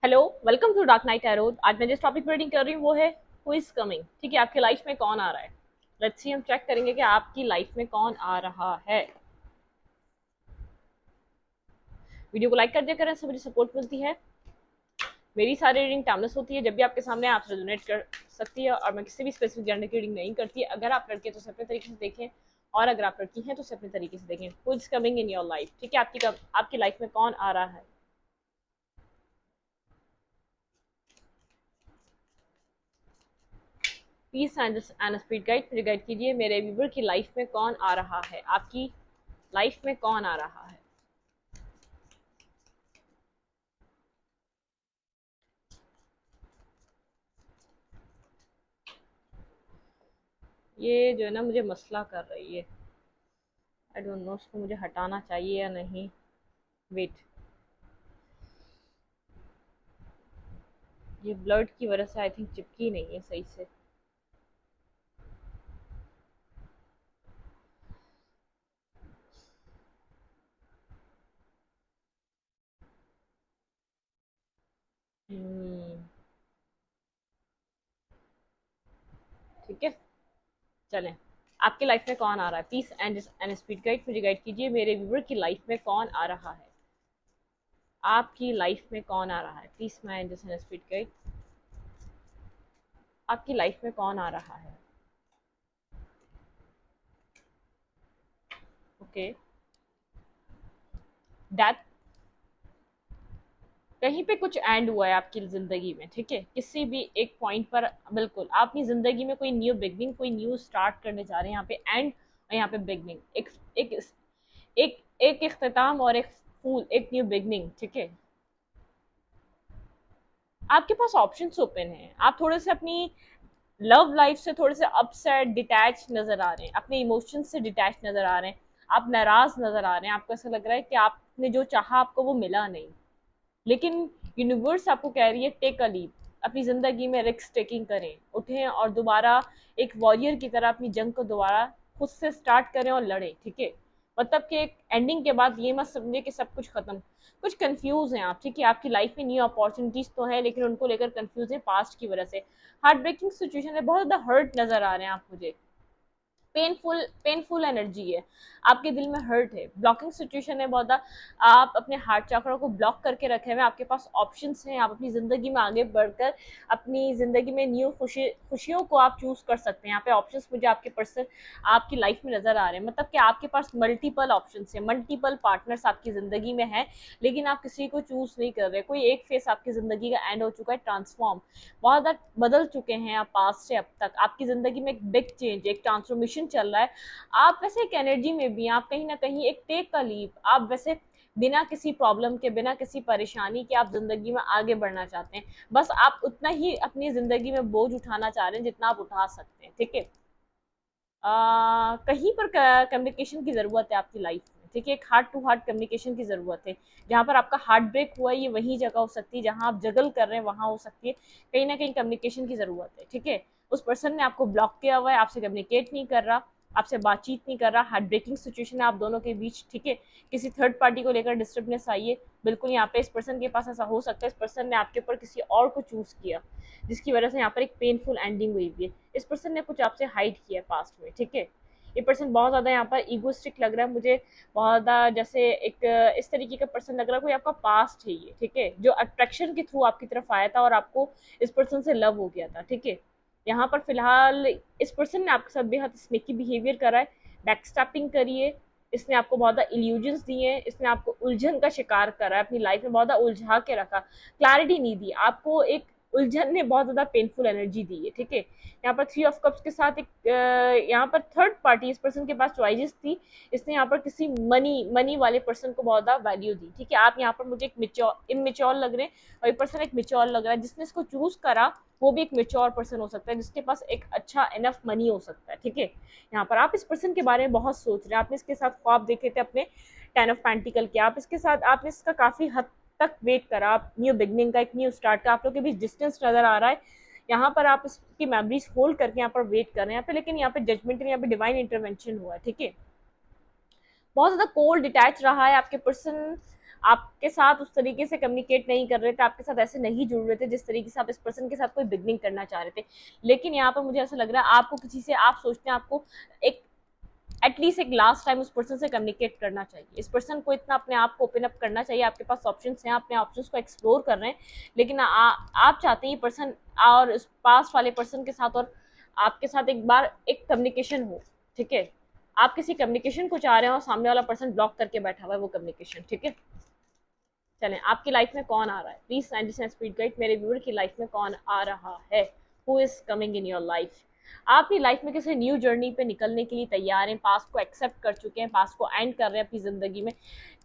Hello, welcome to dark night arrow. आज मैं जिस टॉपिक पर रीडिंग कर रही हूँ वो है हु इज कमिंग। ठीक है, आपकी लाइफ में कौन आ रहा है। लेट्स सी, हम चेक करेंगे कि आपकी लाइफ में कौन आ रहा है। वीडियो को लाइक कर दिया करें, इससे मुझे सपोर्ट मिलती है। मेरी सारी रीडिंग टाइमलेस होती है, जब भी आपके सामने आप रेजोनेट कर सकती है, और मैं किसी भी स्पेसिफिक जेंडर की रीडिंग नहीं करती। अगर आप लड़के हैं तो उसे अपने तरीके से देखें, और अगर आप लड़की हैं तो उसे अपने तरीके से देखें। Who is coming in your life. ठीक है, आपकी लाइफ में कौन आ रहा है। पीस एंड स्पीड गाइड, मुझे गाइड कीजिए मेरे व्यूवर की लाइफ में कौन आ रहा है। आपकी लाइफ में कौन आ रहा है। ये जो है ना, मुझे मसला कर रही है। आई डोंट नो उसको मुझे हटाना चाहिए या नहीं। वेट, ये ब्लड की वजह से आई थिंक चिपकी नहीं है सही से। हम्म, ठीक है, चलें। आपकी लाइफ में कौन आ रहा है। पीस एंड स्पीड गाइड, मुझे गाइड कीजिए मेरे व्यूवर की लाइफ में कौन आ रहा है। आपकी लाइफ में कौन आ रहा है। पीस एंड स्पीड गाइड, आपकी लाइफ में कौन आ रहा है। Okay, death. कहीं पे कुछ एंड हुआ है आपकी जिंदगी में। ठीक है, किसी भी एक पॉइंट पर बिल्कुल आप अपनी जिंदगी में कोई न्यू बिगनिंग, कोई न्यू स्टार्ट करने जा रहे हैं। यहाँ पे एंड और यहाँ पे बिगनिंग, एक एक एक इख्तिताम और एक फूल, एक न्यू बिगनिंग। ठीक है, आपके पास ऑप्शंस ओपन हैं। आप थोड़े से अपनी लव लाइफ से थोड़े से अपसेट डिटैच नजर आ रहे हैं, अपने इमोशंस से डिटैच नजर आ रहे हैं। आप नाराज नजर आ रहे हैं, आपको ऐसा लग रहा है कि आपने जो चाहा आपको वो मिला नहीं। लेकिन यूनिवर्स आपको कह रही है टेक अ लीप। अपनी जिंदगी में रिस्क टेकिंग करें, उठें और दोबारा एक वॉरियर की तरह अपनी जंग को दोबारा खुद से स्टार्ट करें और लड़ें। ठीक है, मतलब कि एक एंडिंग के बाद ये मत समझे कि सब कुछ खत्म। कुछ कंफ्यूज हैं आप। ठीक है, आपकी लाइफ में न्यू अपॉर्चुनिटीज तो है, लेकिन उनको लेकर कंफ्यूज है पास्ट की वजह से। हार्ट ब्रेकिंग सिचुएशन है, बहुत ज्यादा हर्ट नजर आ रहे हैं आप मुझे। पेनफुल एनर्जी है, आपके दिल में हर्ट है। ब्लॉकिंग सिचुएशन है बहुत ज़्यादा। आप अपने हार्ट चक्र को ब्लॉक करके रखे हुए हैं। आपके पास ऑप्शंस हैं, आप अपनी ज़िंदगी में आगे बढ़कर अपनी ज़िंदगी में न्यू खुशियों को आप चूज़ कर सकते हैं। यहाँ पे ऑप्शंस मुझे आपके पर्सन आपकी लाइफ में नज़र आ रहे हैं, मतलब कि आपके पास मल्टीपल ऑप्शंस हैं, मल्टीपल पार्टनर्स आपकी ज़िंदगी में है, लेकिन आप किसी को चूज़ नहीं कर रहे। कोई एक फेस आपकी ज़िंदगी का एंड हो चुका है, ट्रांसफॉर्म बहुत ज़्यादा बदल चुके हैं आप पास्ट से अब तक। आपकी ज़िंदगी में एक बिग चेंज, एक ट्रांसफॉर्मेशन चल रहा है। आप वैसे एक एनर्जी में भी, आप कहीं ना कहीं एक टेक का लीप, आप वैसे बिना किसी प्रॉब्लम के, बिना किसी परेशानी के आप जिंदगी में आगे बढ़ना चाहते हैं। बस आप उतना ही अपनी जिंदगी में बोझ उठाना चाह रहे हैं जितना आप उठा सकते हैं। ठीक है, कहीं पर कम्युनिकेशन की ज़रूरत है आपकी लाइफ में। ठीक है, एक हार्ट टू हार्ट कम्युनिकेशन की ज़रूरत है। जहाँ पर आपका हार्ट ब्रेक हुआ है ये वही जगह हो सकती है, जहाँ आप जगल कर रहे हैं वहाँ हो सकती है। कहीं ना कहीं कम्युनिकेशन की ज़रूरत है। ठीक है, उस पर्सन ने आपको ब्लॉक किया हुआ है, आपसे कम्युनिकेट नहीं कर रहा, आपसे बातचीत नहीं कर रहा। हार्ट ब्रेकिंग सिचुएशन है आप दोनों के बीच। ठीक है, किसी थर्ड पार्टी को लेकर डिस्टर्बनेस आई है। बिल्कुल, यहाँ पे इस पर्सन के पास ऐसा हो सकता है, इस पर्सन ने आपके ऊपर किसी और को चूज़ किया, जिसकी वजह से यहाँ पर एक पेनफुल एंडिंग हुई है। इस पर्सन ने कुछ आपसे हाइड किया है पास्ट में। ठीक है, ये पर्सन बहुत ज़्यादा यहाँ पर ईगोइस्टिक लग रहा है मुझे, बहुत ज़्यादा जैसे एक इस तरीके का पर्सन लग रहा है, कोई आपका पास्ट है ये। ठीक है, जो अट्रैक्शन के थ्रू आपकी तरफ आया था और आपको इस पर्सन से लव हो गया था। ठीक है, यहाँ पर फिलहाल इस पर्सन ने आपके साथ बेहद स्नेकी बिहेवियर करा है, बैकस्टैपिंग करी है। इसने आपको बहुत ज़्यादा इल्यूजन्स दिए हैं, इसने आपको उलझन का शिकार करा है, अपनी लाइफ में बहुत ज़्यादा उलझा के रखा, क्लैरिटी नहीं दी आपको। एक उलझन ने बहुत ज़्यादा पेनफुल एनर्जी दी है। ठीक है, यहाँ पर थ्री ऑफ कप्स के साथ एक यहाँ पर थर्ड पार्टी, इस पर्सन के पास चॉइसेस थी। इसने यहाँ पर किसी मनी वाले पर्सन को बहुत ज़्यादा वैल्यू दी। ठीक है, आप यहाँ पर मुझे एक इमेच्योर लग रहे हैं, और ये पर्सन एक मेच्योर लग रहा है। जिसने इसको चूज करा वो भी एक मेच्योर पर्सन हो सकता है, जिसके पास एक अच्छा इनफ मनी हो सकता है। ठीक है, यहाँ पर आप इस पर्सन के बारे में बहुत सोच रहे हैं, आपने इसके साथ ख्वाब देखे थे अपने 10 ऑफ पेंटिकल के। आप इसके साथ, आपने इसका काफ़ी हद तक वेट करा। आप न्यू बिगनिंग का, एक न्यू स्टार्ट का, आप लोग के बीच डिस्टेंस नजर आ रहा है। यहाँ पर आप इसकी मेमोरीज होल्ड करके यहाँ पर वेट कर रहे हैं। यहाँ पे लेकिन यहाँ पे जजमेंट, यहाँ पे डिवाइन इंटरवेंशन हुआ है। ठीक है, बहुत ज़्यादा कोल्ड डिटैच रहा है आपके पर्सन आपके साथ उस तरीके से कम्युनिकेट नहीं कर रहे थे, आपके साथ ऐसे नहीं जुड़ रहे थे जिस तरीके से आप इस पर्सन के साथ कोई बिगनिंग करना चाह रहे थे। लेकिन यहाँ पर मुझे ऐसा लग रहा है आपको किसी से, आप सोचते हैं आपको एक एटलीस्ट एक लास्ट टाइम उस पर्सन से कम्युनिकेट करना चाहिए। इस पर्सन को इतना अपने आप को ओपन अप करना चाहिए, आपके पास ऑप्शंस हैं, अपने ऑप्शंस को एक्सप्लोर कर रहे हैं, लेकिन आप चाहते हैं ये पर्सन और इस पास वाले पर्सन के साथ और आपके साथ एक बार एक कम्युनिकेशन हो। ठीक है, आप किसी कम्युनिकेशन को चाह रहे हैं और सामने वाला पर्सन ब्लॉक करके बैठा हुआ है वो कम्युनिकेशन। ठीक है, चलें, आपकी लाइफ में कौन आ रहा है प्लीज साइंटिस्ट स्पीड गाइड, मेरे व्यूअर की लाइफ में कौन आ रहा है, who is coming in your life. आप अपनी लाइफ में किसी न्यू जर्नी पे निकलने के लिए तैयार हैं, पास्ट को एक्सेप्ट कर चुके हैं, पास्ट को एंड कर रहे हैं अपनी जिंदगी में,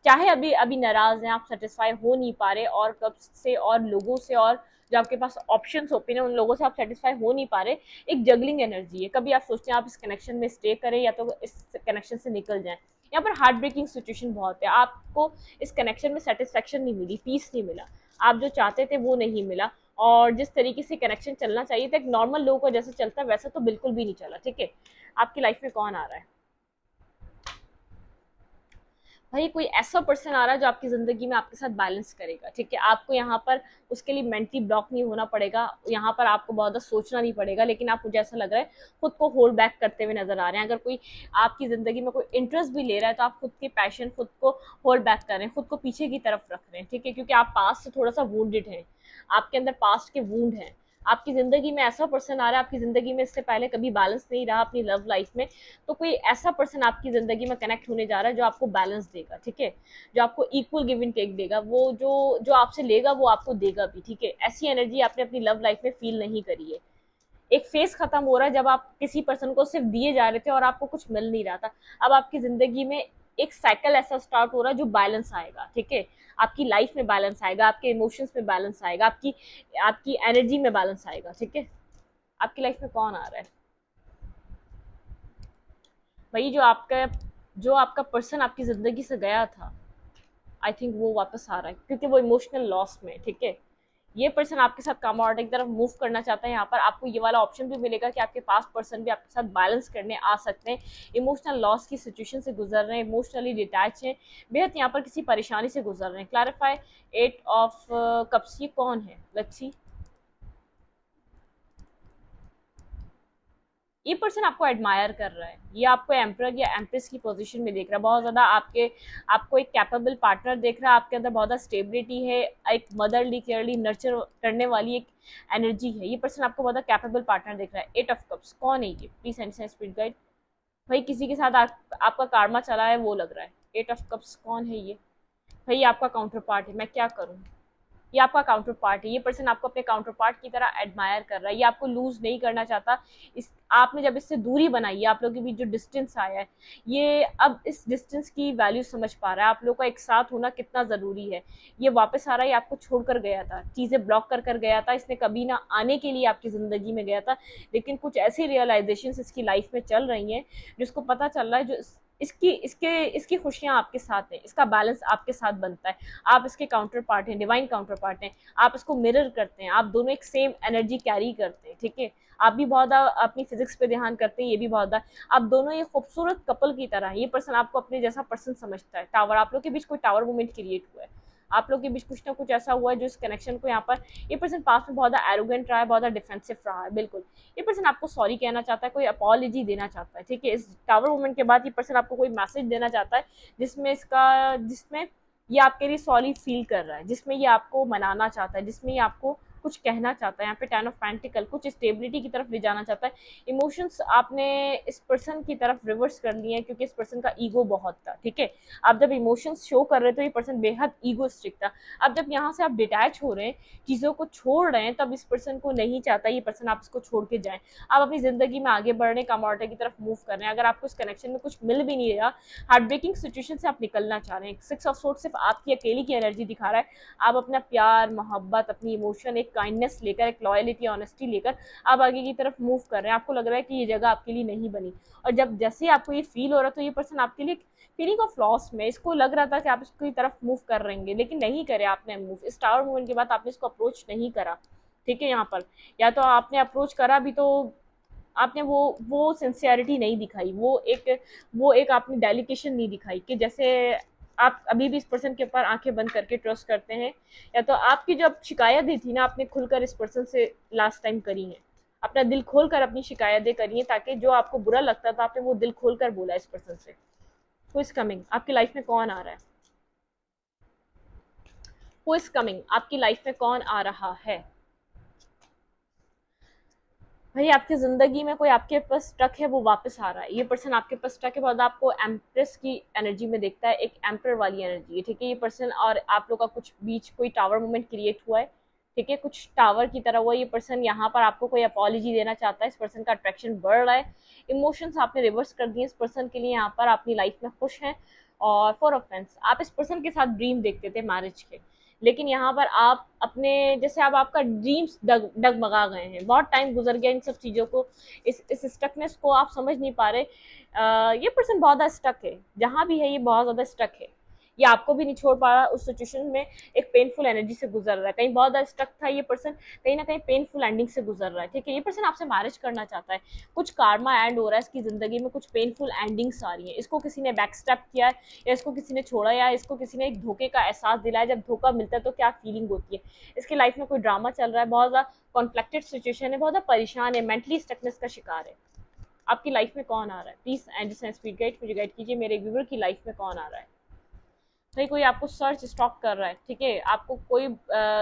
चाहे अभी अभी नाराज हैं, आप सेटिस्फाई हो नहीं पा रहे और कब से और लोगों से और जो आपके पास ऑप्शन ओपन है उन लोगों से आप सेटिस्फाई हो नहीं पा रहे। एक जगलिंग एनर्जी है, कभी आप सोचते हैं आप इस कनेक्शन में स्टे करें या तो इस कनेक्शन से निकल जाएं। यहाँ पर हार्ट ब्रेकिंग सिचुएशन बहुत है, आपको इस कनेक्शन में सेटिस्फेक्शन नहीं मिली, पीस नहीं मिला, आप जो चाहते थे वो नहीं मिला, और जिस तरीके से कनेक्शन चलना चाहिए था एक नॉर्मल लोगों का जैसे चलता है वैसा तो बिल्कुल भी नहीं चला। ठीक है, आपकी लाइफ में कौन आ रहा है भाई, कोई ऐसा पर्सन आ रहा है जो आपकी जिंदगी में आपके साथ बैलेंस करेगा। ठीक है, आपको यहाँ पर उसके लिए मेंटली ब्लॉक नहीं होना पड़ेगा, यहाँ पर आपको बहुत ज़्यादा सोचना नहीं पड़ेगा, लेकिन आप, मुझे ऐसा लग रहा है, खुद को होल्ड बैक करते हुए नजर आ रहे हैं। अगर कोई आपकी जिंदगी में कोई इंटरेस्ट भी ले रहा है तो आप खुद के पैशन, खुद को होल्ड बैक कर रहे हैं, खुद को पीछे की तरफ रख रहे हैं। ठीक है, क्योंकि आप पास्ट से थोड़ा सा वूंडेड हैं, आपके अंदर पास्ट के वूंड हैं। आपकी जिंदगी में ऐसा पर्सन आ रहा है, आपकी जिंदगी में इससे पहले कभी बैलेंस नहीं रहा अपनी लव लाइफ में, तो कोई ऐसा पर्सन आपकी जिंदगी में कनेक्ट होने जा रहा है जो आपको बैलेंस देगा। ठीक है, जो आपको इक्वल गिव एंड टेक देगा, वो जो जो आपसे लेगा वो आपको देगा भी। ठीक है, ऐसी एनर्जी आपने अपनी लव लाइफ में फील नहीं करी है। एक फेज खत्म हो रहा है जब आप किसी पर्सन को सिर्फ दिए जा रहे थे और आपको कुछ मिल नहीं रहा था। अब आपकी जिंदगी में एक साइकिल ऐसा स्टार्ट हो रहा है जो बैलेंस आएगा। ठीक है, आपकी लाइफ में बैलेंस आएगा, आपके इमोशंस में बैलेंस आएगा, आपकी आपकी एनर्जी में बैलेंस आएगा। ठीक है, आपकी लाइफ में कौन आ रहा है भाई, जो आपका पर्सन आपकी जिंदगी से गया था, आई थिंक वो वापस आ रहा है क्योंकि वो इमोशनल लॉस में। ठीक है, ये पर्सन आपके साथ कमोड की तरफ मूव करना चाहता है। यहाँ पर आपको ये वाला ऑप्शन भी मिलेगा कि आपके पास पर्सन भी आपके साथ बैलेंस करने आ सकते हैं। इमोशनल लॉस की सिचुएशन से गुजर रहे हैं, इमोशनली डिटैच हैं, बेहद यहाँ पर किसी परेशानी से गुजर रहे हैं। क्लैरिफाई 8 ऑफ कप्स, ये कौन है, लेट्स सी। ये पर्सन आपको एडमायर कर रहा है, ये आपको एम्परर या एम्प्रेस की पोजीशन में देख रहा है, बहुत ज़्यादा आपको एक कैपेबल पार्टनर देख रहा है, आपके अंदर बहुत ज़्यादा स्टेबिलिटी है, एक मदरली केयरली नर्चर करने वाली एक एनर्जी है। ये पर्सन आपको बहुत ज़्यादा कैपेबल पार्टनर देख रहा है। 8 ऑफ कप्स कौन है ये, प्लीज एंड स्पीड गाइड। भाई किसी के साथ आपका कार्मा चला है वो लग रहा है। 8 ऑफ कप्स कौन है ये, भाई आपका काउंटर पार्ट है, मैं क्या करूँ, ये आपका काउंटर पार्ट है। ये पर्सन आपको अपने काउंटर पार्ट की तरह एडमायर कर रहा है, ये आपको लूज नहीं करना चाहता। इस आपने जब इससे दूरी बनाई है, आप लोगों के बीच जो डिस्टेंस आया है, ये अब इस डिस्टेंस की वैल्यू समझ पा रहा है, आप लोगों का एक साथ होना कितना ज़रूरी है। ये वापस आ रहा है, ये आपको छोड़ कर गया था, चीज़ें ब्लॉक कर कर गया था, इसने कभी ना आने के लिए आपकी ज़िंदगी में गया था, लेकिन कुछ ऐसी रियलाइजेशन इसकी लाइफ में चल रही हैं जिसको पता चल रहा है, जो इसकी खुशियाँ आपके साथ हैं, इसका बैलेंस आपके साथ बनता है, आप इसके काउंटर पार्ट हैं, डिवाइन काउंटर पार्ट हैं, आप इसको मिरर करते हैं, आप दोनों एक सेम एनर्जी कैरी करते हैं। ठीक है, आप भी बहुत अपनी फिजिक्स पे ध्यान करते हैं, ये भी बहुत, आप दोनों ये खूबसूरत कपल की तरह हैं। ये पर्सन आपको अपने जैसा पर्सन समझता है। टावर, आप लोग के बीच कोई टावर मूवमेंट क्रिएट हुआ है, आप लोग के बीच कुछ ना कुछ ऐसा हुआ है जो इस कनेक्शन को, यहाँ पर ये पर्सन पास में बहुत ज़्यादा एरोगेंट रहा है, बहुत ज़्यादा डिफेंसिव रहा है। बिल्कुल, ये पर्सन आपको सॉरी कहना चाहता है, कोई अपॉलॉजी देना चाहता है। ठीक है, इस टावर मूवमेंट के बाद ये पर्सन आपको कोई मैसेज देना चाहता है जिसमें ये आपके लिए सॉरी फील कर रहा है, जिसमें ये आपको मनाना चाहता है, जिसमें ये आपको कुछ कहना चाहता है। यहाँ पे 10 ऑफ पेंटिकल कुछ स्टेबिलिटी की तरफ ले जाना चाहता है। इमोशंस आपने इस पर्सन की तरफ रिवर्स कर लिए हैं क्योंकि इस पर्सन का ईगो बहुत था। ठीक है, आप जब इमोशंस शो कर रहे थे ये पर्सन बेहद ईगोस्टिक था। अब जब यहाँ से आप डिटैच हो रहे हैं, चीज़ों को छोड़ रहे हैं, तब इस पर्सन को नहीं चाहता ये पर्सन आप इसको छोड़ के जाएं। आप अपनी ज़िंदगी में आगे बढ़ रहे हैं, कमॉर्टर की तरफ मूव कर रहे हैं। अगर आपको इस कनेक्शन में कुछ मिल भी नहीं रहा, हार्ट ब्रेकिंग सिचुएशन से आप निकलना चाह रहे हैं, 6 ऑफ सोर्ड सिर्फ आपकी अकेली की एनर्जी दिखा रहा है। आप अपना प्यार, मोहब्बत, अपनी इमोशन, एक काइंडनेस लेकर, एक लॉयलिटी, ऑनेस्टी लेकर आप आगे की तरफ मूव कर रहे हैं। आपको लग रहा है कि ये जगह आपके लिए नहीं बनी, और जब जैसे आपको ये फील हो रहा है तो ये पर्सन आपके लिए फीलिंग ऑफ लॉस में, इसको लग रहा था कि आप इसकी तरफ मूव कर रहेंगे, लेकिन नहीं करे आपने मूव। इस टावर मूवमेंट के बाद आपने इसको अप्रोच नहीं करा। ठीक है, यहाँ पर या तो आपने अप्रोच करा भी तो आपने वो सिंसियरिटी नहीं दिखाई, वो एक आपने डेलिकेशन नहीं दिखाई कि जैसे आप अभी भी इस पर्सन के ऊपर आंखें बंद करके ट्रस्ट करते हैं, या तो आपकी जो आप शिकायत दी थी ना, आपने खुलकर इस पर्सन से लास्ट टाइम करी है, अपना दिल खोलकर अपनी शिकायतें करी हैं, ताकि जो आपको बुरा लगता था आपने वो दिल खोलकर बोला इस पर्सन से। हु इज कमिंग, आपकी लाइफ में कौन आ रहा है? हु इज कमिंग, आपकी लाइफ में कौन आ रहा है? भाई आपकी जिंदगी में कोई आपके पास स्टक है, वो वापस आ रहा है। ये पर्सन आपके पास स्टक है, बहुत आपको एम्प्रेस की एनर्जी में देखता है, एक एम्पर वाली एनर्जी है, ठीक है। ये पर्सन और आप लोग का कुछ बीच कोई टावर मोमेंट क्रिएट हुआ है, ठीक है, कुछ टावर की तरह हुआ। ये पर्सन यहाँ पर आपको कोई अपॉलॉजी देना चाहता है, इस पर्सन का अट्रैक्शन बढ़ रहा है, इमोशंस आपने रिवर्स कर दिए इस पर्सन के लिए, यहाँ पर अपनी लाइफ में खुश हैं। और फॉर ऑफेंस, आप इस पर्सन के साथ ड्रीम देखते थे मैरिज के, लेकिन यहाँ पर आप अपने जैसे अब आपका ड्रीम्स डगमगा गए हैं, बहुत टाइम गुजर गया इन सब चीज़ों को, इस स्टकनेस को आप समझ नहीं पा रहे। ये पर्सन बहुत ज़्यादा स्टक है, जहाँ भी है ये बहुत ज़्यादा स्टक है, ये आपको भी नहीं छोड़ पा रहा। उस सिचुएशन में एक पेनफुल एनर्जी से गुजर रहा है, कहीं बहुत ज़्यादा स्टक था ये पर्सन, कहीं ना कहीं पेनफुल एंडिंग से गुजर रहा है, ठीक है। ये पर्सन आपसे मैरिज करना चाहता है, कुछ कार्मा एंड हो रहा है इसकी ज़िंदगी में, कुछ पेनफुल एंडिंग्स आ रही हैं, इसको किसी ने बैक स्टेप किया है, या इसको किसी ने छोड़ा, या इसको किसी ने एक धोखे का एहसास दिलाया। जब धोखा मिलता है तो क्या फीलिंग होती है, इसकी लाइफ में कोई ड्रामा चल रहा है, बहुत ज़्यादा कॉन्फ्लिक्टेड सिचुएशन है, बहुत ज़्यादा परेशान है, मेंटली स्टकनेस का शिकार है। आपकी लाइफ में कौन आ रहा है? प्लीज़ एंड स्पीड गाइड मुझे गाइड कीजिए, मेरे व्यूअर की लाइफ में कौन आ रहा है? भाई कोई आपको सर्च स्टॉक कर रहा है, ठीक है, आपको कोई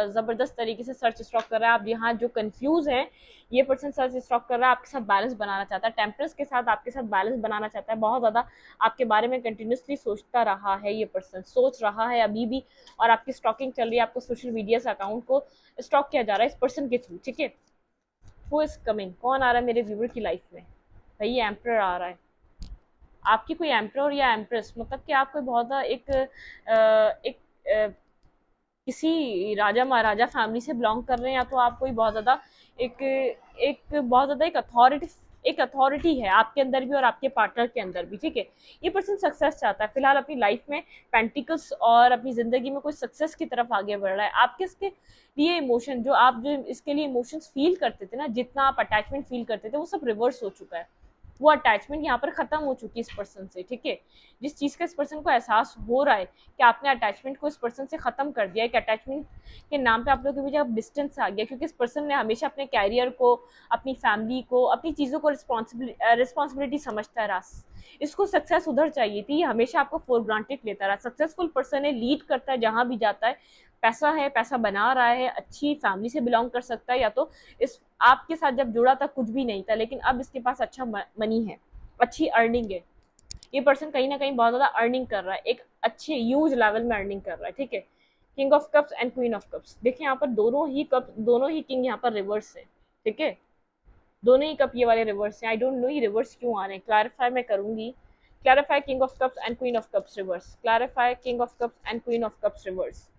ज़बरदस्त तरीके से सर्च स्टॉक कर रहा है। आप यहाँ जो कंफ्यूज हैं, ये पर्सन सर्च स्टॉक कर रहा है, आपके साथ बैलेंस बनाना चाहता है, टेम्परेंस के साथ आपके साथ बैलेंस बनाना चाहता है, बहुत ज़्यादा आपके बारे में कंटिन्यूसली सोचता रहा है, ये पर्सन सोच रहा है अभी भी, और आपकी स्टॉकिंग चल रही है, आपको सोशल मीडिया से अकाउंट को स्टॉक किया जा रहा है इस पर्सन के थ्रू, ठीक है। हु इज कमिंग, कौन आ रहा है मेरे व्यूअर की लाइफ में? भाई ये एम्परर आ रहा है, आपकी कोई एम्प्रर या एम्प्रेस, मतलब कि आप कोई बहुत एक किसी राजा महाराजा फैमिली से बिलोंग कर रहे हैं, या तो आप कोई बहुत ज़्यादा एक एक बहुत ज़्यादा एक अथॉरिटी है आपके अंदर भी और आपके पार्टनर के अंदर भी, ठीक है। ये पर्सन सक्सेस चाहता है फिलहाल अपनी लाइफ में, पेंटिकल्स, और अपनी ज़िंदगी में कोई सक्सेस की तरफ आगे बढ़ रहा है। आपके इसके लिए इमोशन, जो आप जो इसके लिए इमोशंस फील करते थे ना, जितना आप अटैचमेंट फील करते थे, वो सब रिवर्स हो चुका है, वो अटैचमेंट यहाँ पर खत्म हो चुकी है इस पर्सन से, ठीक है। जिस चीज़ का इस पर्सन को एहसास हो रहा है कि आपने अटैचमेंट को इस पर्सन से खत्म कर दिया है, कि अटैचमेंट के नाम पे आप लोगों के बीच अब डिस्टेंस आ गया, क्योंकि इस पर्सन ने हमेशा अपने कैरियर को, अपनी फैमिली को, अपनी चीज़ों को रिस्पॉन्सिबिलिटी समझता रहा। इसको सक्सेस उधर चाहिए थी, ये हमेशा आपको फॉर ग्रांटेड लेता रहा। सक्सेसफुल पर्सन है, लीड करता है जहाँ भी जाता है, पैसा बना रहा है, अच्छी फैमिली से बिलोंग कर सकता है, या तो इस आपके साथ जब जुड़ा था कुछ भी नहीं था, लेकिन अब इसके पास अच्छा मनी है, अच्छी अर्निंग है, ये पर्सन कहीं ना कहीं बहुत ज़्यादा अर्निंग कर रहा है, एक अच्छे ह्यूज लेवल में अर्निंग कर रहा है, ठीक है। King of cups and queen of cups, देखिए यहाँ पर दोनों ही किंग यहाँ पर रिवर्स है, ठीक है, दोनों ही कप ये वाले रिवर्स हैं। आई डोंट नो ये रिवर्स क्यों आ रहे हैं, क्लैरिफाई मैं करूंगी। Clarify king of cups and queen of cups reverse, clarify king of cups and queen of cups reverse.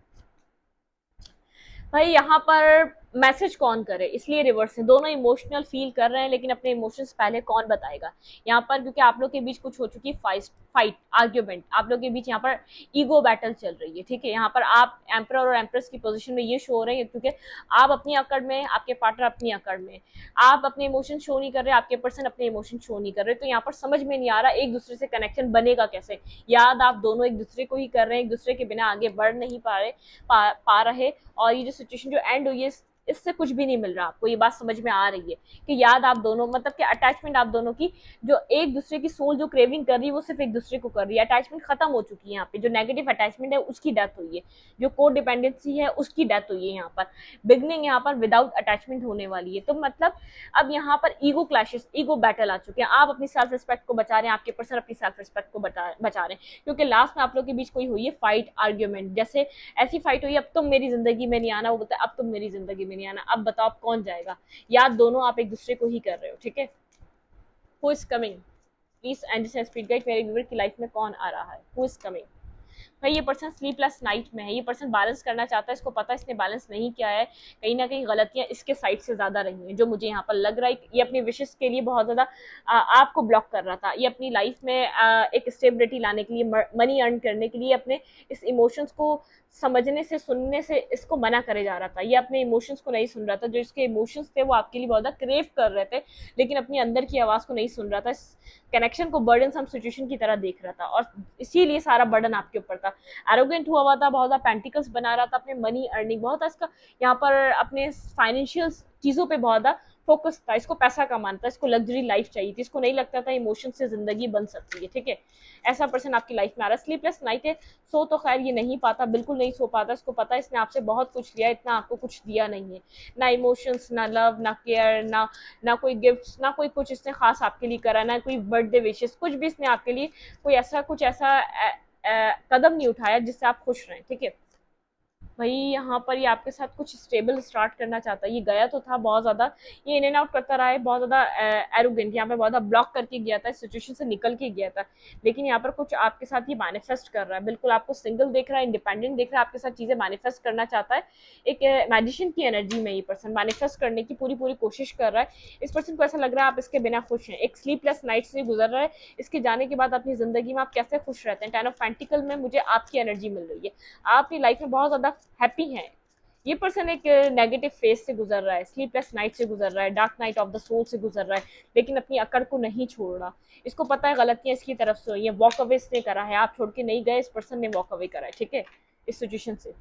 भाई यहाँ पर मैसेज कौन करे, इसलिए रिवर्स है, दोनों इमोशनल फील कर रहे हैं, लेकिन अपने इमोशंस पहले कौन बताएगा यहाँ पर, क्योंकि आप लोग के बीच कुछ हो चुकी फाइट आर्ग्यूमेंट, आप लोग के बीच यहाँ पर ईगो बैटल चल रही है, ठीक है। यहाँ पर आप एम्परर और एम्प्रेस की पोजीशन में ये शो हो रहे हैं, क्योंकि आप अपनी अकड़ में, आपके पार्टनर अपनी अकड़ में, आप अपने इमोशन शो नहीं कर रहे, आपके पर्सन अपने इमोशन शो नहीं कर रहे, तो यहाँ पर समझ में नहीं आ रहा एक दूसरे से कनेक्शन बनेगा कैसे। याद आप दोनों एक दूसरे को ही कर रहे हैं, एक दूसरे के बिना आगे बढ़ नहीं पा रहे, और ये जो सिचुएशन जो एंड हुई है इससे कुछ भी नहीं मिल रहा। आपको ये बात समझ में आ रही है कि याद आप दोनों, मतलब कि अटैचमेंट आप दोनों की, जो एक दूसरे की सोल जो क्रेविंग कर रही है वो सिर्फ एक दूसरे को कर रही है, अटैचमेंट खत्म हो चुकी है। यहाँ पे जो नेगेटिव अटैचमेंट है उसकी डेथ हुई है, जो को डिपेंडेंसी है उसकी डेथ हुई है। यहाँ पर बिगनिंग यहाँ पर विदाउट अटैचमेंट होने वाली है। तो मतलब अब यहाँ पर ईगो क्लैशेस, ईगो बैटल आ चुके हैं। आप अपनी सेल्फ रिस्पेक्ट को बचा रहे हैं, आपके पर्सन अपनी सेल्फ रिस्पेक्ट को बचा रहे हैं, क्योंकि लास्ट में आप लोग के बीच कोई हुई है फाइट, आर्ग्यूमेंट, जैसे ऐसी फाइट हुई, अब तुम मेरी जिंदगी में नहीं आना, वो बोलता है अब तुम मेरी जिंदगी में नहीं आना, अब बताओ कौन जाएगा। याद दोनों आप एक दूसरे को ही कर रहे हो, ठीक है। Who is coming, please and speed guide, मेरे व्यूअर की लाइफ में कौन आ रहा है? Who is coming? भाई ये पर्सन स्लीपलेस नाइट में है, ये पर्सन बैलेंस करना चाहता है, इसको पता है इसने बैलेंस नहीं किया है, कहीं ना कहीं गलतियां इसके साइड से ज़्यादा रही हैं, जो मुझे यहाँ पर लग रहा है। ये अपनी विशेष के लिए बहुत ज़्यादा आपको ब्लॉक कर रहा था, ये अपनी लाइफ में एक स्टेबिलिटी लाने के लिए, मनी अर्न करने के लिए, अपने इस इमोशंस को समझने से, सुनने से इसको मना करे जा रहा था। ये अपने इमोशंस को नहीं सुन रहा था, जो इसके इमोशंस थे वो आपके लिए बहुत ज़्यादा क्रेव कर रहे थे, लेकिन अपनी अंदर की आवाज़ को नहीं सुन रहा था, इस कनेक्शन को बर्डन सम सिचुएशन की तरह देख रहा था, और इसीलिए सारा बर्डन आपके ऊपर था। था, एरोगेंट हुआ हुआ था, बहुत ज़्यादा पेंटिकल्स बना रहा था, अपने मनी अर्निंग बहुत इसका यहाँ पर अपने फाइनेंशियल चीज़ों पे बहुत ज़्यादा फोकस था, इसको पैसा कमाना था, इसको लग्जरी लाइफ चाहिए थी, इसको नहीं लगता था इमोशन से ज़िंदगी बन सकती है। ठीक है, ऐसा पर्सन आपकी लाइफ में आ रहा है। स्लीपलेस नाइट है, सो तो खैर ये नहीं पाता, बिल्कुल नहीं सो पाता, इसको पता है इसने आपसे बहुत कुछ लिया, इतना आपको कुछ दिया नहीं है, ना इमोशंस, ना लव, ना केयर, ना कोई गिफ्ट्स, ना कोई कुछ इसने खास आपके लिए करा, ना कोई बर्थडे विशेस, कुछ भी इसने आपके लिए कोई ऐसा कदम नहीं उठाया जिससे आप खुश रहें। ठीक है, भाई यहाँ पर ये आपके साथ कुछ स्टेबल स्टार्ट करना चाहता है, ये गया तो था बहुत ज़्यादा, ये इन एंड आउट करता रहा है, बहुत ज़्यादा एरोगेंट, यहाँ पे बहुत ज़्यादा ब्लॉक करके गया था, इस सिचुएशन से निकल के गया था, लेकिन यहाँ पर कुछ आपके साथ ये मैनिफेस्ट कर रहा है, बिल्कुल आपको सिंगल देख रहा है, इंडिपेंडेंट देख रहा है, आपके साथ चीज़ें मैनिफेस्ट करना चाहता है, एक मैजिशियन की एनर्जी में ये पर्सन मैनिफेस्ट करने की पूरी पूरी कोशिश कर रहा है। इस पर्सन को ऐसा लग रहा है आप इसके बिना खुश हैं, एक स्लीपलेस नाइट से गुजर रहा है, इसके जाने के बाद अपनी ज़िंदगी में आप कैसे खुश रहते हैं। 10 ऑफ पेंटिकल में मुझे आपकी एनर्जी मिल रही है, आप अपनी लाइफ में बहुत ज़्यादा हैप्पी हैं। ये पर्सन एक नेगेटिव फेज से गुजर रहा है, स्लीपलेस नाइट से गुजर रहा है, dark night of the soul से गुजर रहा है, लेकिन अपनी अकड़ को नहीं छोड़ रहा, इसको पता है गलतियां इसकी तरफ से हुई है, वॉक अवे इसने करा है, आप छोड़ के नहीं गए, इस पर्सन ने वॉक अवे करा है। ठीक है, इस सिचुएशन से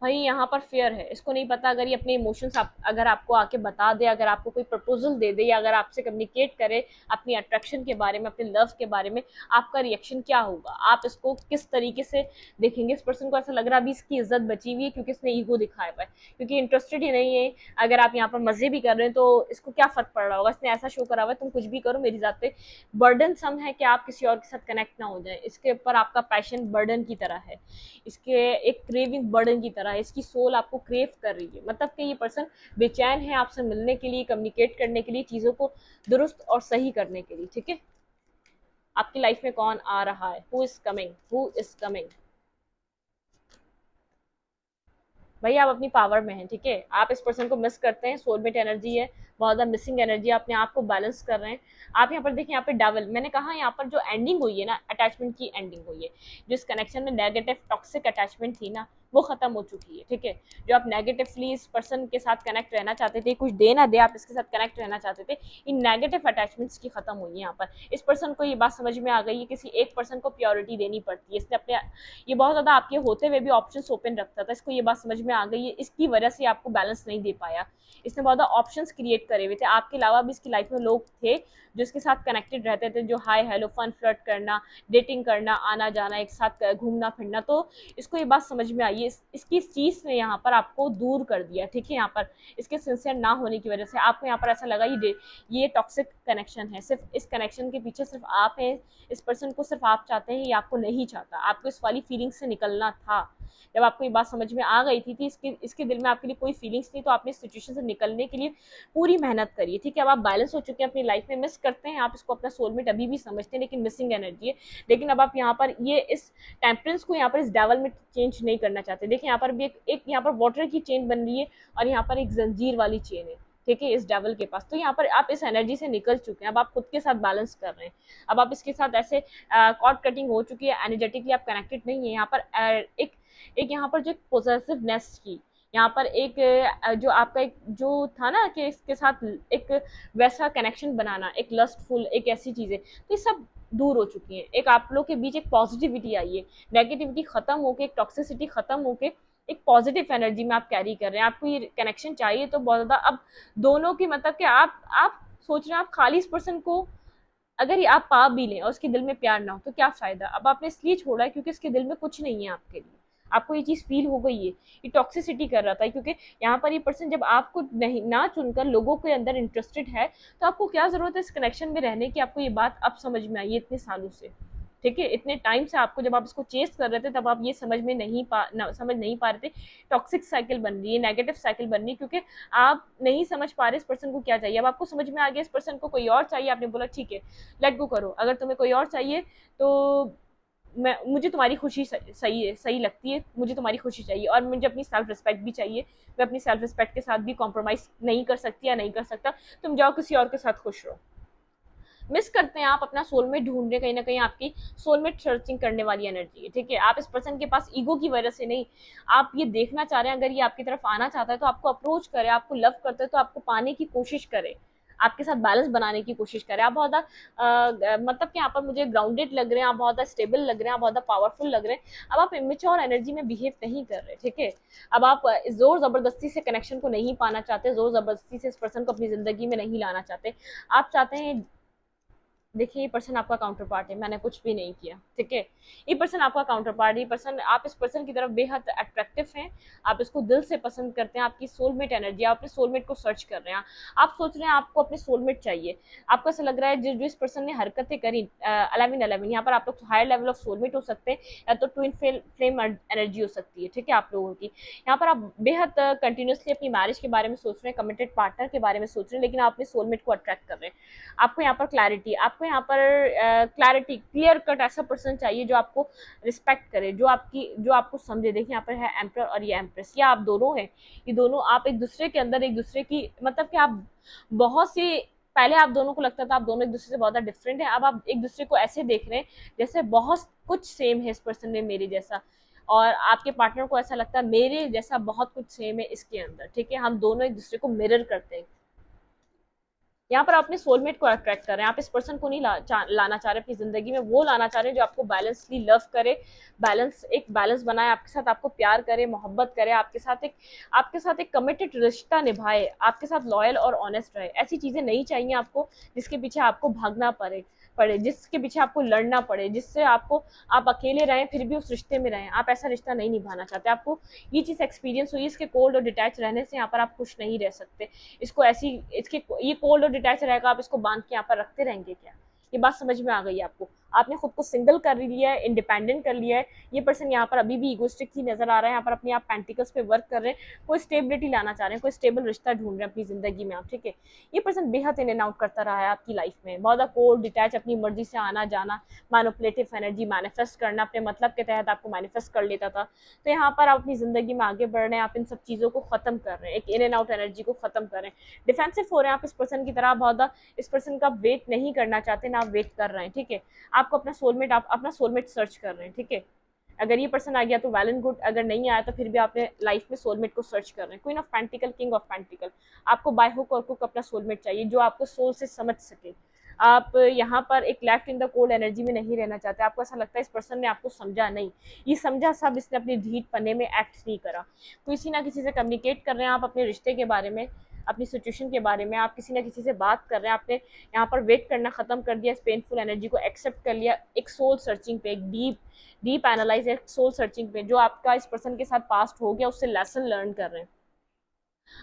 भाई यहाँ पर फेयर है, इसको नहीं पता अगर ये अपने इमोशंस अगर आपको आके बता दे, अगर आपको कोई प्रपोजल दे दे, या अगर आपसे कम्युनिकेट करे अपनी अट्रैक्शन के बारे में, अपने लव के बारे में, आपका रिएक्शन क्या होगा, आप इसको किस तरीके से देखेंगे। इस पर्सन को ऐसा लग रहा है अभी इसकी इज्जत बची हुई है क्योंकि इसने ईगो दिखाया हुआ है, क्योंकि इंटरेस्टेड ही नहीं है। अगर आप यहाँ पर मजे भी कर रहे हैं तो इसको क्या फर्क पड़ रहा होगा, इसने ऐसा शो करा हुआ है तुम कुछ भी करो मेरी जात पे बर्डन सम है कि आप किसी और के साथ कनेक्ट ना हो जाए, इसके ऊपर आपका पैशन बर्डन की तरह है, इसके एक क्रेविंग बर्डन की तरह है, इसकी सोल आपको क्रेव कर रही है, मतलब कि ये पर्सन बेचैन है आपसे मिलने के लिए, कम्युनिकेट करने के लिए, चीज़ों को दुरुस्त और सही करने के लिए। ठीक है, आपकी लाइफ में कौन आ रहा है, who is coming, who is coming. भाई आप अपनी पावर में हैं। ठीक है, आप इस पर्सन को मिस करते हैं, सोलमेट एनर्जी है, बहुत ज़्यादा मिसिंग एनर्जी, अपने आप को बैलेंस कर रहे हैं आप। यहाँ पर देखिए, यहाँ पे डबल मैंने कहा, यहाँ पर जो एंडिंग हुई है ना, अटैचमेंट की एंडिंग हुई है, जो इस कनेक्शन में नेगेटिव टॉक्सिक अटैचमेंट थी ना, वो खत्म हो चुकी है। ठीक है, जो आप नेगेटिवली इस पर्सन के साथ कनेक्ट रहना चाहते थे, कुछ दे ना दे आप इसके साथ कनेक्ट रहना चाहते थे, इन नेगेटिव अटैचमेंट्स की खत्म हुई है। यहाँ पर इस पर्सन को ये बात समझ में आ गई है, किसी एक पर्सन को प्योरिटी देनी पड़ती है, इसने अपने ये बहुत ज़्यादा आपके होते हुए भी ऑप्शंस ओपन रखता था, इसको ये बात समझ में आ गई है, इसकी वजह से आपको बैलेंस नहीं दे पाया, इसने बहुत ज़्यादा ऑप्शंस क्रिएट करे हुए थे, आपके अलावा भी इसकी लाइफ में लोग थे जो इसके साथ कनेक्टेड रहते थे, जो हाय हेलो फन फ्लर्ट करना, डेटिंग करना, आना जाना, एक साथ घूमना फिरना, तो इसको ये बात समझ में आई है, इसकी इस चीज़ ने यहाँ पर आपको दूर कर दिया। ठीक है, यहाँ पर इसके सिंसियर ना होने की वजह से आपको यहाँ पर ऐसा लगा ये टॉक्सिक कनेक्शन है, सिर्फ इस कनेक्शन के पीछे सिर्फ आप हैं, इस पर्सन को सिर्फ आप चाहते हैं, ये आपको नहीं चाहता, आपको इस वाली फीलिंग्स से निकलना था। जब आपको ये बात समझ में आ गई थी इसके दिल में आपके लिए कोई फीलिंग्स नहीं, तो आपने इस सिचुएशन से निकलने के लिए पूरी मेहनत करी। ठीक है, अब आप बैलेंस हो चुके हैं अपनी लाइफ में, मिस करते हैं आप इसको, अपना सोलमेट अभी भी समझते हैं, लेकिन मिसिंग एनर्जी है। लेकिन अब आप यहाँ पर ये इस टेम्परेंस को यहाँ पर इस डेवल में चेंज नहीं करना चाहते। देखिए, यहाँ पर भी एक यहाँ पर वाटर की चेन बन रही है, और यहाँ पर एक जंजीर वाली चेन है। ठीक है, इस डेवल के पास, तो यहाँ पर आप इस एनर्जी से निकल चुके हैं, अब आप खुद के साथ बैलेंस कर रहे हैं, अब आप इसके साथ ऐसे कॉर्ड कटिंग हो चुकी है, एनर्जेटिकली आप कनेक्टेड नहीं है। यहाँ पर एक यहाँ पर जो एक पोजेसिवनेस की, यहाँ पर एक जो आपका एक जो था ना कि इसके साथ एक वैसा कनेक्शन बनाना, एक लस्टफुल, एक ऐसी चीज़ें, तो ये सब दूर हो चुकी हैं। एक आप लोग के बीच एक पॉजिटिविटी आई है, नेगेटिविटी खत्म होके, एक टॉक्सिसिटी खत्म होके एक पॉजिटिव एनर्जी में आप कैरी कर रहे हैं। आपको ये कनेक्शन चाहिए तो बहुत ज़्यादा, अब दोनों की मतलब कि आप सोच रहे हैं आप खाली इस पर्सन को अगर ये आप पा भी लें और उसके दिल में प्यार ना हो तो क्या फ़ायदा। अब आपने इसलिए छोड़ा है क्योंकि इसके दिल में कुछ नहीं है आपके लिए, आपको ये चीज़ फील हो गई है, ये टॉक्सिसिटी कर रहा था, क्योंकि यहाँ पर ये पर्सन जब आपको नहीं ना चुनकर लोगों के अंदर इंटरेस्टेड है, तो आपको क्या ज़रूरत है इस कनेक्शन में रहने की। आपको ये बात अब समझ में आई है इतने सालों से। ठीक है, इतने टाइम से आपको, जब आप इसको चेस कर रहे थे तब आप ये समझ नहीं पा रहे थे। टॉक्सिक साइकिल बन रही है, नेगेटिव साइकिल बन रही है, क्योंकि आप नहीं समझ पा रहे इस पर्सन को क्या चाहिए। अब आपको समझ में आ गया इस पर्सन को कोई और चाहिए, आपने बोला ठीक है लेट गो करो, अगर तुम्हें कोई और चाहिए तो मुझे तुम्हारी खुशी सही लगती है, मुझे तुम्हारी खुशी चाहिए, और मुझे अपनी सेल्फ रिस्पेक्ट भी चाहिए, मैं अपनी सेल्फ रिस्पेक्ट के साथ भी कॉम्प्रोमाइज़ नहीं कर सकती या नहीं कर सकता, तुम जाओ किसी और के साथ खुश रहो। मिस करते हैं आप अपना सोलमेट ढूंढ रहे, कहीं ना कहीं आपकी सोलमेट सर्चिंग करने वाली एनर्जी है। ठीक है, आप इस पर्सन के पास ईगो की वजह से नहीं, आप ये देखना चाह रहे हैं अगर ये आपकी तरफ आना चाहता है तो आपको अप्रोच करे, आपको लव करता है तो आपको पाने की कोशिश करे, आपके साथ बैलेंस बनाने की कोशिश करें। आप बहुत ज़्यादा मतलब कि यहाँ पर मुझे ग्राउंडेड लग रहे हैं, आप बहुत ज़्यादा स्टेबल लग रहे हैं, आप बहुत ज़्यादा पावरफुल लग रहे हैं। अब आप इमेच्योर एनर्जी में बिहेव नहीं कर रहे, ठीक है। अब आप जोर जबरदस्ती से कनेक्शन को नहीं पाना चाहते, जोर जबरदस्ती से इस पर्सन को अपनी जिंदगी में नहीं लाना चाहते। आप चाहते हैं, देखिए ये पर्सन आपका काउंटर पार्ट है, मैंने कुछ भी नहीं किया, ठीक है। ये पर्सन आपका काउंटर पार्ट, ये पर्सन, आप इस पर्सन की तरफ बेहद अट्रैक्टिव हैं, आप इसको दिल से पसंद करते हैं, आपकी सोलमेट एनर्जी, आप अपने सोलमेट को सर्च कर रहे हैं, आप सोच रहे हैं आपको अपने सोलमेट चाहिए। आपको ऐसा लग रहा है जो जो इस पर्सन ने हरकतें करी 11-11, यहाँ पर आप लोग हायर लेवल ऑफ सोलमेट हो सकते हैं, या तो ट्विन फ्लेम एनर्जी हो सकती है, ठीक है, आप लोगों की। यहाँ पर आप बेहद कंटिन्यूसली अपनी मैरिज के बारे में सोच रहे हैं, कमिटेड पार्टनर के बारे में सोच रहे हैं, लेकिन आप अपने सोलमेट को अट्रैक्ट कर रहे हैं। आपको यहाँ पर क्लैरिटी, आपको यहाँ पर क्लैरिटी, क्लियर कट ऐसा पर्सन चाहिए जो आपको रिस्पेक्ट करे, जो आपको समझे। देखिए यहाँ पर है एम्परर और ये एम्प्रेस, ये आप दोनों हैं, ये दोनों आप एक दूसरे के अंदर, एक दूसरे की, मतलब कि आप बहुत सी, पहले आप दोनों को लगता था आप दोनों एक दूसरे से बहुत डिफरेंट है, अब आप एक दूसरे को ऐसे देख रहे हैं जैसे बहुत कुछ सेम है इस पर्सन में मेरे जैसा, और आपके पार्टनर को ऐसा लगता है मेरे जैसा बहुत कुछ सेम है इसके अंदर, ठीक है। हम दोनों एक दूसरे को मिरर करते हैं। यहाँ पर आप अपने सोलमेट को अट्रैक्ट कर रहे हैं, आप इस पर्सन को नहीं लाना चाह रहे अपनी जिंदगी में, वो लाना चाह रहे हैं जो आपको बैलेंसली लव करे, एक बैलेंस बनाए, आपके साथ आपको प्यार करे, मोहब्बत करे, आपके साथ एक कमिटेड रिश्ता निभाए, आपके साथ लॉयल और ऑनेस्ट रहे। ऐसी चीजें नहीं चाहिए आपको जिसके पीछे आपको भागना पड़े, जिसके पीछे आपको लड़ना पड़े, जिससे आप अकेले रहें फिर भी उस रिश्ते में रहें। आप ऐसा रिश्ता नहीं निभाना चाहते। आपको ये चीज एक्सपीरियंस हुई, इसके कोल्ड और डिटैच रहने से यहाँ पर आप खुश नहीं रह सकते। इसको ऐसी इसके ये कोल्ड और डिटैच रहेगा, आप इसको बांध के यहाँ पर रखते रहेंगे क्या? ये बात समझ में आ गई आपको? आपने खुद को सिंगल कर लिया है, इंडिपेंडेंट कर लिया है। ये पर्सन यहाँ पर अभी भी इगोइस्टिक ही नजर आ रहा है, यहाँ पर अपने आप पेंटिकल्स पे वर्क कर रहे हैं, कोई स्टेबिलिटी लाना चाह रहे हैं, कोई स्टेबल रिश्ता ढूंढ रहे हैं अपनी जिंदगी में आप, ठीक है। ये पर्सन बेहद इन एंड आउट करता रहा है आपकी लाइफ में, बहुत ज़्यादा कोल्ड डिटैच, अपनी मर्जी से आना जाना, मैनिपुलेटिव एनर्जी, मैनिफेस्ट करना, अपने मतलब के तहत आपको मैनिफेस्ट कर लेता था। तो यहाँ पर आप अपनी जिंदगी में आगे बढ़ रहे हैं, आप इन सब चीज़ों को खत्म कर रहे हैं, एक इन एंड आउट एनर्जी को खत्म कर रहे हैं, डिफेंसिव हो रहे हैं आप इस पर्सन की तरह, बहुत इस पर्सन का वेट नहीं करना चाहते ना, आप वेट कर रहे हैं, ठीक है। आपको आप अपना सोलमेट सर्च कर रहे हैं, ठीक है। अगर ये पर्सन आ गया तो वेल एंड गुड, अगर नहीं आया तो फिर भी आपने लाइफ में सोलमेट को सर्च कर रहे हैं। Queen of pentacle, king of pentacle, आपको बाय हुक और कुक अपना सोलमेट चाहिए जो आपको सोल से समझ सके। आप यहाँ पर एक left in the cold energy में नहीं रहना चाहते। आपको ऐसा लगता है इस पर्सन ने आपको समझा नहीं, ये समझा सब, इसने अपनी ढीठ पन्ने में एक्ट नहीं करा। किसी ना किसी से कम्युनिकेट कर रहे हैं आप अपने रिश्ते के बारे में, अपनी सिचुएशन के बारे में, आप किसी ना किसी से बात कर रहे हैं। आपने यहाँ पर वेट करना खत्म कर दिया, इस पेनफुल एनर्जी को एक्सेप्ट कर लिया, एक सोल सर्चिंग पे, एक डीप एनालाइज, एक सोल सर्चिंग पे, जो आपका इस पर्सन के साथ पास्ट हो गया उससे लेसन लर्न कर रहे हैं।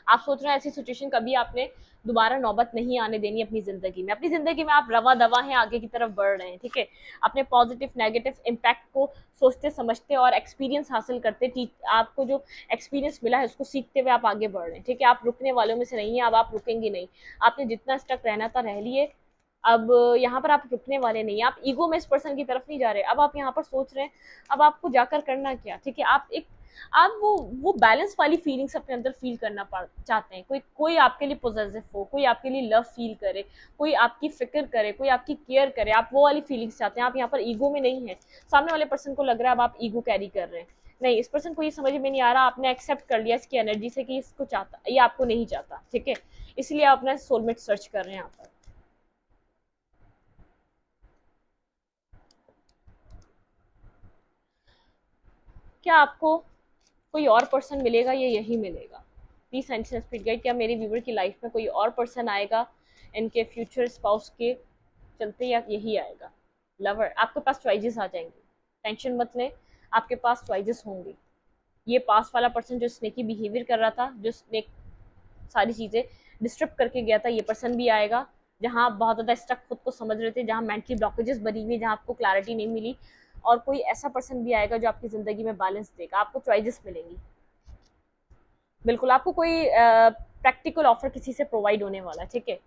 आप सोच रहे हैं ऐसी सिचुएशन कभी आपने दोबारा नौबत नहीं आने देनी अपनी जिंदगी में। अपनी जिंदगी में आप रवा दवा हैं, आगे की तरफ बढ़ रहे हैं, ठीक है। अपने पॉजिटिव नेगेटिव इम्पैक्ट को सोचते समझते और एक्सपीरियंस हासिल करते, आपको जो एक्सपीरियंस मिला है उसको सीखते हुए आप आगे बढ़ रहे हैं, ठीक है। आप रुकने वालों में से नहीं है, अब आप रुकेंगे नहीं। आपने जितना स्टक रहना था रह लिए, अब यहाँ पर आप रुकने वाले नहीं, आप ईगो में इस पर्सन की तरफ नहीं जा रहे। अब आप यहाँ पर सोच रहे हैं अब आपको जाकर करना क्या, ठीक है। आप वो बैलेंस वाली फीलिंग्स अपने अंदर फील करना चाहते हैं। कोई आपके लिए पॉजिटिव हो, कोई आपके लिए लव फील करे, कोई आपकी फिक्र करे, कोई आपकी केयर करे, आप वो वाली फीलिंग्स चाहते हैं। आप यहाँ पर ईगो में नहीं है। सामने वाले पर्सन को लग रहा है अब आप ईगो कैरी कर रहे हैं, नहीं, इस पर्सन को ये समझ में नहीं आ रहा, आपने एक्सेप्ट कर लिया इसकी एनर्जी से कि इसको चाहता, ये आपको नहीं चाहता, ठीक है। इसलिए आप अपना सोलमेट सर्च कर रहे हैं यहाँ पर। क्या आपको कोई और पर्सन मिलेगा या यही मिलेगा? प्लीज सेंशन स्पीड गाइड, क्या मेरे व्यूवर की लाइफ में कोई और पर्सन आएगा इनके फ्यूचर स्पाउस के चलते, या यही आएगा? लवर, आपके पास चॉइसेस आ जाएंगी, टेंशन मत लें, आपके पास चॉइसेस होंगी। ये पास वाला पर्सन जो स्नेकी बिहेवियर कर रहा था, जो स्नेक सारी चीज़ें डिस्टर्ब करके गया था, ये पर्सन भी आएगा। जहाँ आप बहुत ज़्यादा स्टक खुद को समझ रहे थे, जहाँ मेंटली ब्लॉकेजेस बनी हुई, जहाँ आपको क्लैरिटी नहीं मिली, और कोई ऐसा पर्सन भी आएगा जो आपकी ज़िंदगी में बैलेंस देगा, आपको चॉइसेस मिलेंगी। बिल्कुल, आपको कोई प्रैक्टिकल ऑफर किसी से प्रोवाइड होने वाला है, ठीक है।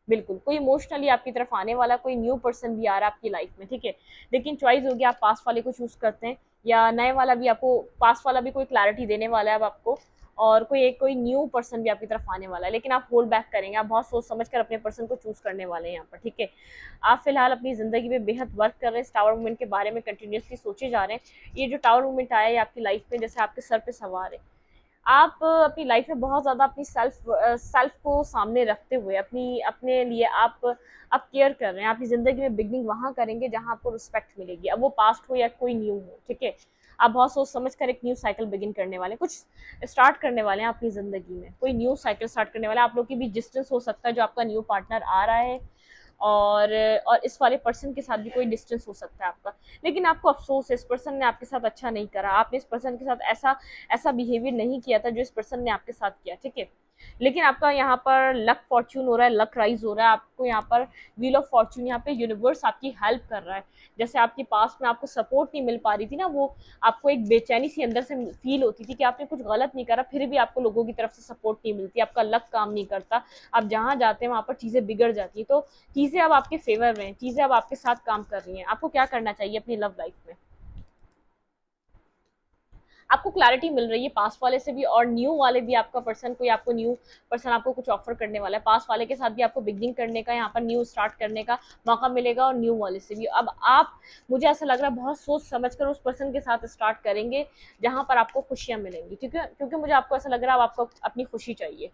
बिल्कुल, कोई इमोशनली आपकी तरफ आने वाला, कोई न्यू पर्सन भी आ रहा है आपकी लाइफ में, ठीक है। लेकिन चॉइस होगी, आप पास वाले को चूज करते हैं या नए वाला भी, आपको पास वाला भी कोई क्लैरिटी देने वाला है अब आपको, और कोई न्यू पर्सन भी आपकी तरफ आने वाला है, लेकिन आप होल्ड बैक करेंगे, आप बहुत सोच समझ कर अपने पर्सन को चूज करने वाले हैं यहाँ पर, ठीक है। आप फिलहाल अपनी जिंदगी में बेहद वर्क कर रहे हैं, टावर मूवमेंट के बारे में कंटिन्यूसली सोचे जा रहे हैं। ये जो टावर मूवमेंट आया है आपकी लाइफ में जैसे आपके सर पे सवार है, आप अपनी लाइफ में बहुत ज़्यादा अपनी सेल्फ को सामने रखते हुए अपने लिए आप केयर कर रहे हैं। आपकी ज़िंदगी में बिगनिंग वहाँ करेंगे जहाँ आपको रिस्पेक्ट मिलेगी, अब वो पास्ट हो या कोई न्यू हो, ठीक है। आप बहुत सोच समझ कर एक न्यू साइकिल बिगिन करने वाले हैं, कुछ स्टार्ट करने वाले हैं अपनी ज़िंदगी में, कोई न्यू साइकिल स्टार्ट करने वाले हैं। आप लोग की भी डिस्टेंस हो सकता है, जो आपका न्यू पार्टनर आ रहा है और इस वाले पर्सन के साथ भी कोई डिस्टेंस हो सकता है आपका, लेकिन आपको अफसोस है इस पर्सन ने आपके साथ अच्छा नहीं करा, आपने इस पर्सन के साथ ऐसा ऐसा बिहेवियर नहीं किया था जो इस पर्सन ने आपके साथ किया, ठीक है। लेकिन आपका यहाँ पर लक फॉर्च्यून हो रहा है, लक राइज हो रहा है, आपको यहाँ पर व्हील ऑफ फॉर्च्यून, यहाँ पे यूनिवर्स आपकी हेल्प कर रहा है। जैसे आपके पास में आपको सपोर्ट नहीं मिल पा रही थी ना, वो आपको एक बेचैनी सी अंदर से फील होती थी कि आपने कुछ गलत नहीं करा, फिर भी आपको लोगों की तरफ से सपोर्ट नहीं मिलती, आपका लक काम नहीं करता, आप जहाँ जाते हैं वहाँ पर चीज़ें बिगड़ जाती है। तो चीज़ें अब आपके फेवर में हैं, चीज़ें अब आपके साथ काम कर रही हैं। आपको क्या करना चाहिए अपनी लव लाइफ में? आपको क्लैरिटी मिल रही है पास वाले से भी, और न्यू वाले भी, आपका पर्सन कोई आपको न्यू पर्सन आपको कुछ ऑफर करने वाला है, पास वाले के साथ भी आपको बिगनिंग करने का, यहाँ पर न्यू स्टार्ट करने का मौका मिलेगा, और न्यू वाले से भी। अब आप, मुझे ऐसा लग रहा है, बहुत सोच समझ कर उस पर्सन के साथ स्टार्ट करेंगे जहाँ पर आपको खुशियाँ मिलेंगी, क्योंकि क्योंकि मुझे आपको ऐसा लग रहा है अब आपको अपनी खुशी चाहिए।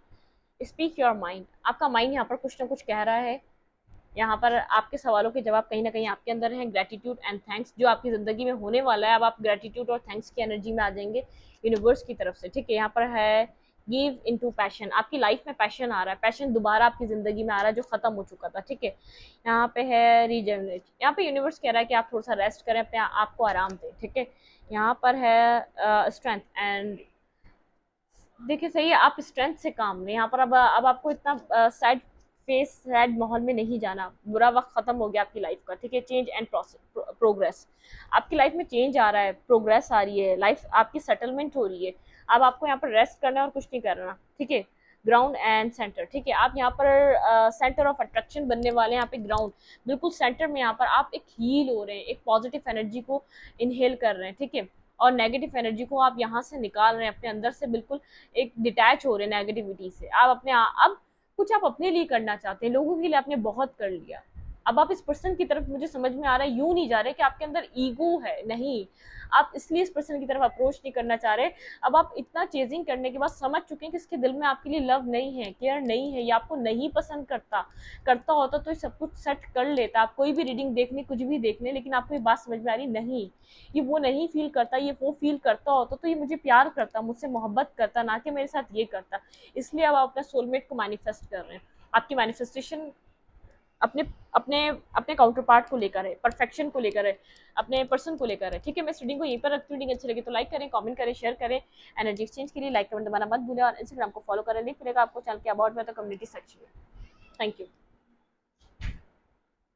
स्पीक योर माइंड, आपका माइंड यहाँ पर कुछ ना कुछ कह रहा है। यहाँ पर आपके सवालों के जवाब कहीं ना कहीं आपके अंदर हैं। ग्रेटिट्यूड एंड थैंक्स जो आपकी ज़िंदगी में होने वाला है, अब आप ग्रेटिट्यूड और थैंक्स की एनर्जी में आ जाएंगे यूनिवर्स की तरफ से, ठीक है। यहाँ पर है गिव इनटू पैशन, आपकी लाइफ में पैशन आ रहा है, पैशन दोबारा आपकी ज़िंदगी में आ रहा है जो ख़त्म हो चुका था, ठीक है। यहाँ पे है रीजनरेट, यहाँ पे यूनिवर्स कह रहा है कि आप थोड़ा सा रेस्ट करें, अपने आप को आराम दें, ठीक है। यहाँ पर है स्ट्रेंथ एंड, देखिए सही है, आप स्ट्रेंथ से काम लें यहाँ पर। अब आपको इतना सैड फेस, सैड माहौल में नहीं जाना, बुरा वक्त खत्म हो गया आपकी लाइफ का, ठीक है। चेंज एंड प्रोग्रेस, आपकी लाइफ में चेंज आ रहा है, प्रोग्रेस आ रही है, लाइफ आपकी सेटलमेंट हो रही है। अब आपको यहाँ पर रेस्ट करना है और कुछ नहीं करना, ठीक है। ग्राउंड एंड सेंटर, ठीक है, आप यहाँ पर सेंटर ऑफ अट्रैक्शन बनने वाले हैं, यहाँ पे ग्राउंड बिल्कुल सेंटर में, यहाँ पर आप एक हील हो रहे हैं, एक पॉजिटिव एनर्जी को इनहेल कर रहे हैं, ठीक है। और नेगेटिव एनर्जी को आप यहाँ से निकाल रहे हैं अपने अंदर से, बिल्कुल एक डिटैच हो रहे हैं नेगेटिविटी से। आप अपने अब कुछ आप अपने लिए करना चाहते हैं, लोगों के लिए आपने बहुत कर लिया। अब आप इस पर्सन की तरफ, मुझे समझ में आ रहा है, यूं नहीं जा रहे कि आपके अंदर ईगो है, नहीं, आप इसलिए इस पर्सन की तरफ अप्रोच नहीं करना चाह रहे। अब आप इतना चेजिंग करने के बाद समझ चुके हैं कि इसके दिल में आपके लिए लव नहीं है, केयर नहीं है, या आपको नहीं पसंद करता, करता होता तो ये सब कुछ सेट कर लेता। आप कोई भी रीडिंग देख लें, कुछ भी देख लें, लेकिन आपको ये बात समझ में आ रही नहीं, ये वो नहीं फील करता, ये वो फील करता होता तो ये मुझे प्यार करता, मुझसे मोहब्बत करता, ना कि मेरे साथ ये करता। इसलिए अब आप अपना सोलमेट को मैनिफेस्ट कर रहे हैं। आपकी मैनिफेस्टेशन अपने अपने अपने काउंटर पार्ट को लेकर है, परफेक्शन को लेकर है, अपने पर्सन को लेकर है, ठीक है। मैं इस रीडिंग को यहीं पर रखती हूँ। रीडिंग अच्छी लगी तो लाइक करें, कमेंट करें, शेयर करें। एनर्जी एक्सचेंज के लिए लाइक कमेंट दबाना मत भूलें, और इंस्टाग्राम को फॉलो करें, लिंक मिलेगा आपको चैनल के अबाउट में तो कम्युनिटी सेक्शन में। Thank you.